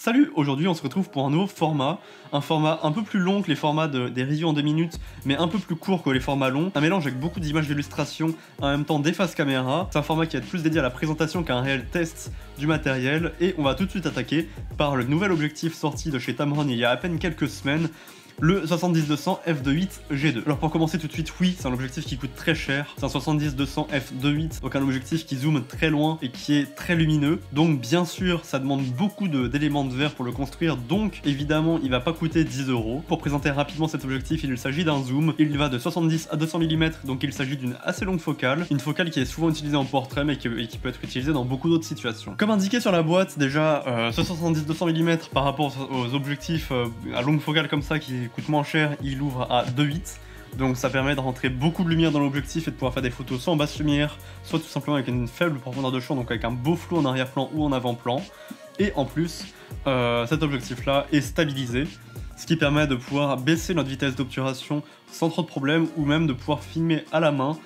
Salut, aujourd'hui on se retrouve pour un nouveau format, un format un peu plus long que les formats des reviews en 2 minutes, mais un peu plus court que les formats longs, un mélange avec beaucoup d'images d'illustration, en même temps des faces caméra. C'est un format qui va être plus dédié à la présentation qu'à un réel test du matériel, et on va tout de suite attaquer par le nouvel objectif sorti de chez Tamron il y a à peine quelques semaines, le 70-200 f2.8 G2. Alors pour commencer tout de suite, oui, c'est un objectif qui coûte très cher, c'est un 70-200 f2.8, donc un objectif qui zoome très loin et qui est très lumineux, donc bien sûr ça demande beaucoup d'éléments de verre pour le construire, donc évidemment il va pas coûter 10 €. Pour présenter rapidement cet objectif, il s'agit d'un zoom, il va de 70 à 200 mm, donc il s'agit d'une assez longue focale, une focale qui est souvent utilisée en portrait mais qui peut être utilisée dans beaucoup d'autres situations. Comme indiqué sur la boîte, déjà ce 70-200 mm par rapport aux objectifs à longue focale comme ça qui coûte moins cher, il ouvre à 2.8, donc ça permet de rentrer beaucoup de lumière dans l'objectif et de pouvoir faire des photos soit en basse lumière, soit tout simplement avec une faible profondeur de champ, donc avec un beau flou en arrière-plan ou en avant-plan. Et en plus, cet objectif là est stabilisé, ce qui permet de pouvoir baisser notre vitesse d'obturation sans trop de problèmes, ou même de pouvoir filmer à la main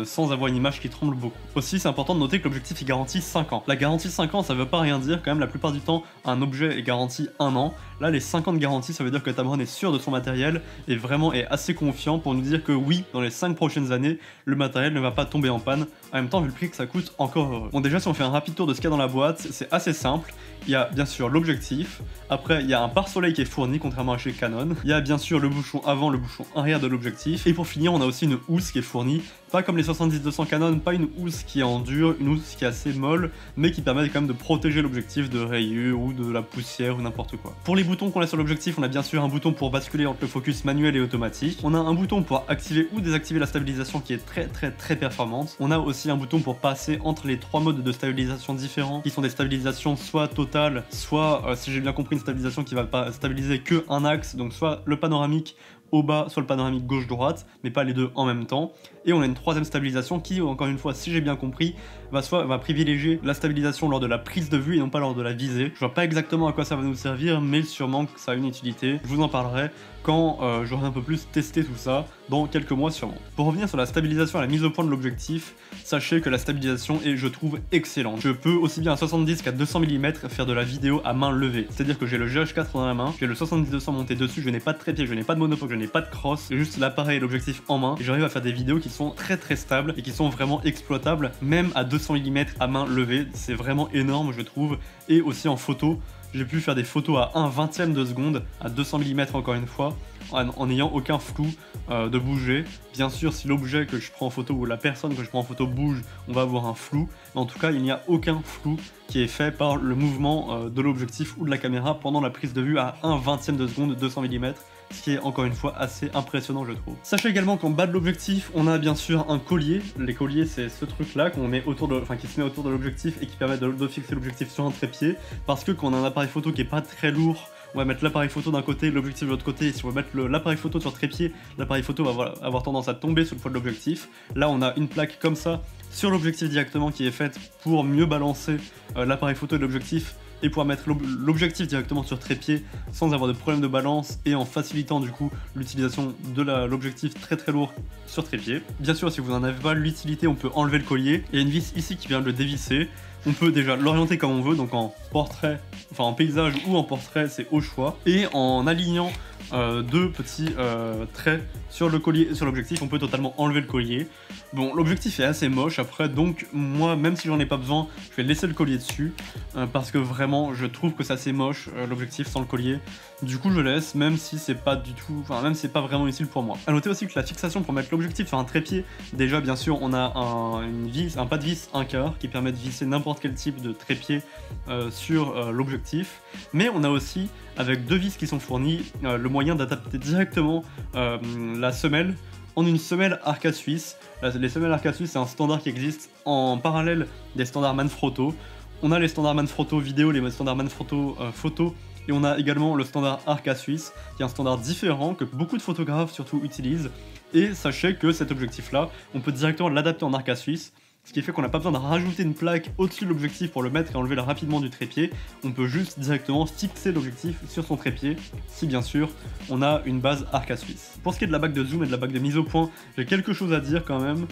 sans avoir une image qui tremble beaucoup. Aussi, c'est important de noter que l'objectif est garanti 5 ans. La garantie 5 ans, ça veut pas rien dire, quand même la plupart du temps, un objet est garanti 1 an. Là, les 5 ans de garantie, ça veut dire que Tamron est sûr de son matériel et vraiment est assez confiant pour nous dire que oui, dans les 5 prochaines années, le matériel ne va pas tomber en panne. En même temps, vu le prix que ça coûte, encore heureux. Bon, déjà, si on fait un rapide tour de ce qu'il y a dans la boîte, c'est assez simple. Il y a bien sûr l'objectif, après il y a un pare-soleil qui est fourni, contrairement à chez Canon. Il y a bien sûr le bouchon avant, le bouchon arrière de l'objectif. Et pour finir, on a aussi une housse qui est fournie. Pas comme les 70-200 Canon, pas une housse qui est en dur, une housse qui est assez molle, mais qui permet quand même de protéger l'objectif de rayures ou de la poussière ou n'importe quoi. Pour les boutons qu'on a sur l'objectif, on a bien sûr un bouton pour basculer entre le focus manuel et automatique. On a un bouton pour activer ou désactiver la stabilisation qui est très performante. On a aussi un bouton pour passer entre les 3 modes de stabilisation différents, qui sont des stabilisations soit totales, soit, si j'ai bien compris, une stabilisation qui va pas stabiliser que un axe, donc soit le panoramique au bas, soit le panoramique gauche-droite, mais pas les deux en même temps. Et on a une troisième stabilisation qui, encore une fois, si j'ai bien compris, va privilégier la stabilisation lors de la prise de vue et non pas lors de la visée. Je vois pas exactement à quoi ça va nous servir, mais sûrement que ça a une utilité. Je vous en parlerai quand j'aurai un peu plus testé tout ça, dans quelques mois sûrement. Pour revenir sur la stabilisation et la mise au point de l'objectif, sachez que la stabilisation est, je trouve, excellente. Je peux aussi bien à 70 qu'à 200 mm faire de la vidéo à main levée. C'est-à-dire que j'ai le GH4 dans la main, j'ai le 70-200 monté dessus, je n'ai pas de trépied, je n'ai pas de monofocus, je n'ai pas de cross, j'ai juste l'appareil et l'objectif en main, et j'arrive à faire des vidéos qui sont très stables et qui sont vraiment exploitables, même à 200 mm à main levée. C'est vraiment énorme, je trouve. Et aussi en photo, j'ai pu faire des photos à 1/20 de seconde, à 200 mm encore une fois, en n'ayant aucun flou de bouger. Bien sûr, si l'objet que je prends en photo ou la personne que je prends en photo bouge, on va avoir un flou. Mais en tout cas, il n'y a aucun flou qui est fait par le mouvement de l'objectif ou de la caméra pendant la prise de vue à 1/20 de seconde, 200 mm. Ce qui est encore une fois assez impressionnant, je trouve. Sachez également qu'en bas de l'objectif, on a bien sûr un collier. Les colliers, c'est ce truc là qu'on met autour de, qui se met autour de l'objectif et qui permet de fixer l'objectif sur un trépied. Parce que quand on a un appareil photo qui est pas très lourd, on va mettre l'appareil photo d'un côté, l'objectif de l'autre côté, et si on va mettre l'appareil photo sur trépied, l'appareil photo va avoir tendance à tomber sous le poids de l'objectif. Là, on a une plaque comme ça sur l'objectif directement qui est faite pour mieux balancer l'appareil photo et l'objectif, et pouvoir mettre l'objectif directement sur trépied sans avoir de problème de balance et en facilitant du coup l'utilisation de l'objectif très lourd sur trépied. Bien sûr, si vous n'en avez pas l'utilité, on peut enlever le collier. Il y a une vis ici qui vient de le dévisser. On peut déjà l'orienter comme on veut, donc en portrait, enfin en paysage ou en portrait, c'est au choix. Et en alignant deux petits traits sur le collier et sur l'objectif, on peut totalement enlever le collier. Bon, l'objectif est assez moche après, donc moi, même si j'en ai pas besoin, je vais laisser le collier dessus, parce que vraiment, je trouve que c'est assez moche, l'objectif sans le collier. Du coup, je laisse, même si c'est pas du tout, enfin, même si c'est pas vraiment utile pour moi. A noter aussi que la fixation pour mettre l'objectif sur un trépied, déjà, bien sûr, on a un pas de vis 1/4 qui permet de visser n'importe quel type de trépied sur l'objectif, mais on a aussi, avec deux vis qui sont fournies, le moyen d'adapter directement la semelle en une semelle Arca Suisse. Les semelles Arca Suisse, c'est un standard qui existe en parallèle des standards Manfrotto. On a les standards Manfrotto vidéo, les standards Manfrotto photo, et on a également le standard Arca Suisse, qui est un standard différent que beaucoup de photographes surtout utilisent. Et sachez que cet objectif-là, on peut directement l'adapter en Arca Suisse. Ce qui fait qu'on n'a pas besoin de rajouter une plaque au-dessus de l'objectif pour le mettre et enlever rapidement du trépied. On peut juste directement fixer l'objectif sur son trépied, si bien sûr on a une base Arca Suisse. Pour ce qui est de la bague de zoom et de la bague de mise au point, j'ai quelque chose à dire quand même.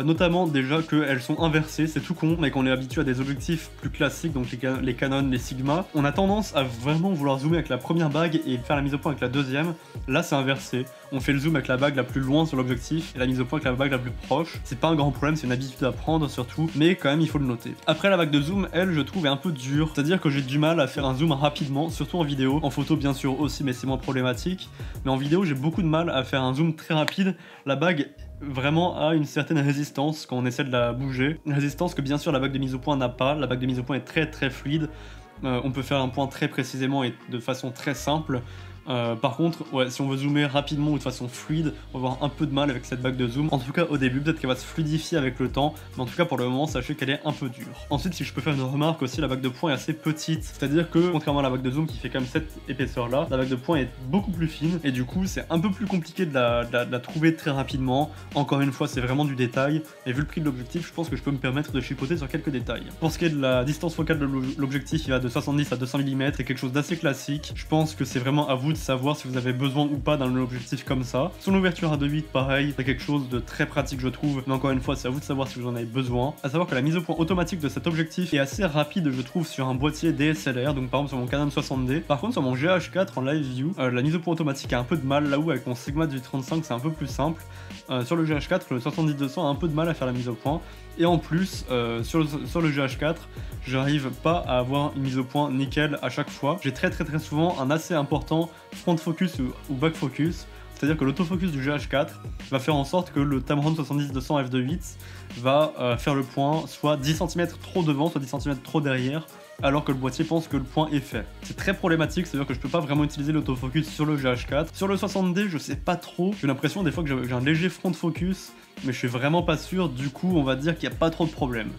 notamment déjà qu'elles sont inversées, c'est tout con, mais qu'on est habitué à des objectifs plus classiques, donc les Canon, les Sigma, on a tendance à vraiment vouloir zoomer avec la première bague et faire la mise au point avec la deuxième. Là c'est inversé, on fait le zoom avec la bague la plus loin sur l'objectif et la mise au point avec la bague la plus proche. C'est pas un grand problème, c'est une habitude à prendre surtout, mais quand même il faut le noter. Après la bague de zoom, elle je trouve est un peu dure, c'est-à-dire que j'ai du mal à faire un zoom rapidement, surtout en vidéo, en photo bien sûr aussi, mais c'est moins problématique, mais en vidéo j'ai beaucoup de mal à faire un zoom très rapide. La bague vraiment a une certaine résistance quand on essaie de la bouger, une résistance que bien sûr la bague de mise au point n'a pas. La bague de mise au point est très fluide, on peut faire un point très précisément et de façon très simple. Par contre, ouais, si on veut zoomer rapidement ou de façon fluide, on va avoir un peu de mal avec cette bague de zoom. En tout cas au début, peut-être qu'elle va se fluidifier avec le temps, mais en tout cas pour le moment, sachez qu'elle est un peu dure. Ensuite, si je peux faire une remarque aussi, la bague de point est assez petite, c'est-à-dire que contrairement à la bague de zoom qui fait quand même cette épaisseur là, la bague de point est beaucoup plus fine et du coup c'est un peu plus compliqué de la trouver très rapidement. Encore une fois, c'est vraiment du détail et vu le prix de l'objectif, je pense que je peux me permettre de chipoter sur quelques détails. Pour ce qui est de la distance focale de l'objectif, il va de 70 à 200 mm, c'est quelque chose d'assez classique. Je pense que c'est vraiment à vous de savoir si vous avez besoin ou pas d'un objectif comme ça. Son ouverture à 2.8, pareil, c'est quelque chose de très pratique je trouve, mais encore une fois c'est à vous de savoir si vous en avez besoin. À savoir que la mise au point automatique de cet objectif est assez rapide je trouve sur un boîtier DSLR, donc par exemple sur mon Canon 60D. Par contre sur mon GH4 en live view, la mise au point automatique a un peu de mal, là où avec mon Sigma 1835 c'est un peu plus simple. Sur le GH4, le 70-200 a un peu de mal à faire la mise au point. Et en plus, sur le GH4, j'arrive pas à avoir une mise au point nickel à chaque fois. J'ai très souvent un assez important front focus ou back focus. C'est-à-dire que l'autofocus du GH4 va faire en sorte que le Tamron 70-200 f2.8 va faire le point soit 10 cm trop devant, soit 10 cm trop derrière, alors que le boîtier pense que le point est fait. C'est très problématique, c'est-à-dire que je peux pas vraiment utiliser l'autofocus sur le GH4. Sur le 60D, je sais pas trop, j'ai l'impression des fois que j'ai un léger front focus, mais je suis vraiment pas sûr, du coup on va dire qu'il n'y a pas trop de problème.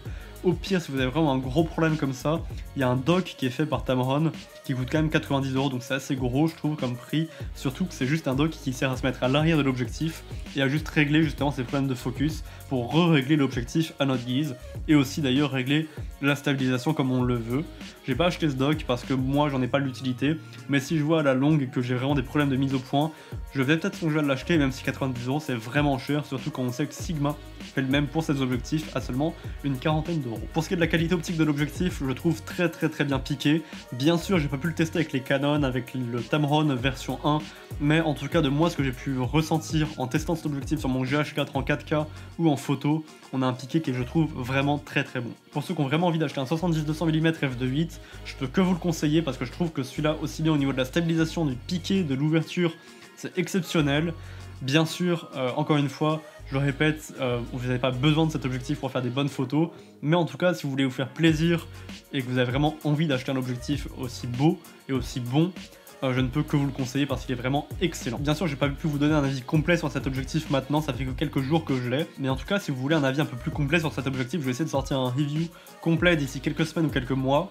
Au pire, si vous avez vraiment un gros problème comme ça, il y a un dock qui est fait par Tamron qui coûte quand même 90 €, donc c'est assez gros je trouve comme prix, surtout que c'est juste un dock qui sert à se mettre à l'arrière de l'objectif et à juste régler justement ces problèmes de focus pour re-régler l'objectif à notre guise et aussi d'ailleurs régler la stabilisation comme on le veut. J'ai pas acheté ce dock parce que moi j'en ai pas l'utilité, mais si je vois à la longue que j'ai vraiment des problèmes de mise au point, je vais peut-être songer à l'acheter, même si 90 € c'est vraiment cher, surtout quand on sait que Sigma fait le même pour ses objectifs à seulement une quarantaine d'euros. Pour ce qui est de la qualité optique de l'objectif, je le trouve très bien piqué. Bien sûr, j'ai pas pu le tester avec les Canon, avec le Tamron version 1, mais en tout cas de moi ce que j'ai pu ressentir en testant cet objectif sur mon GH4 en 4K ou en photo, on a un piqué qui est je trouve vraiment très bon. Pour ceux qui ont vraiment envie d'acheter un 70-200 mm f2.8, je peux que vous le conseiller parce que je trouve que celui-là, aussi bien au niveau de la stabilisation, du piqué, de l'ouverture, c'est exceptionnel. Bien sûr, encore une fois, je le répète, vous n'avez pas besoin de cet objectif pour faire des bonnes photos, mais en tout cas, si vous voulez vous faire plaisir et que vous avez vraiment envie d'acheter un objectif aussi beau et aussi bon, je ne peux que vous le conseiller parce qu'il est vraiment excellent. Bien sûr, j'ai pas pu vous donner un avis complet sur cet objectif maintenant, ça fait que quelques jours que je l'ai, mais en tout cas, si vous voulez un avis un peu plus complet sur cet objectif, je vais essayer de sortir un review complet d'ici quelques semaines ou quelques mois.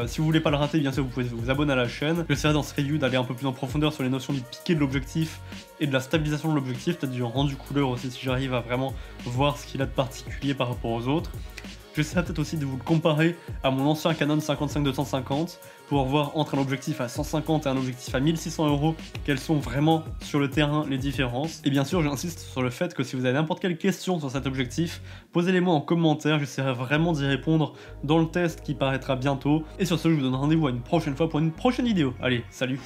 Si vous voulez pas le rater, bien sûr, vous pouvez vous abonner à la chaîne. J'essaierai dans ce review d'aller un peu plus en profondeur sur les notions du piqué de l'objectif et de la stabilisation de l'objectif, peut-être du rendu couleur aussi si j'arrive à vraiment voir ce qu'il a de particulier par rapport aux autres. J'essaierai peut-être aussi de vous le comparer à mon ancien Canon 55-250 pour voir entre un objectif à 150 et un objectif à 1600 € quelles sont vraiment sur le terrain les différences. Et bien sûr, j'insiste sur le fait que si vous avez n'importe quelle question sur cet objectif, posez-les-moi en commentaire, j'essaierai vraiment d'y répondre dans le test qui paraîtra bientôt. Et sur ce, je vous donne rendez-vous à une prochaine fois pour une prochaine vidéo. Allez, salut!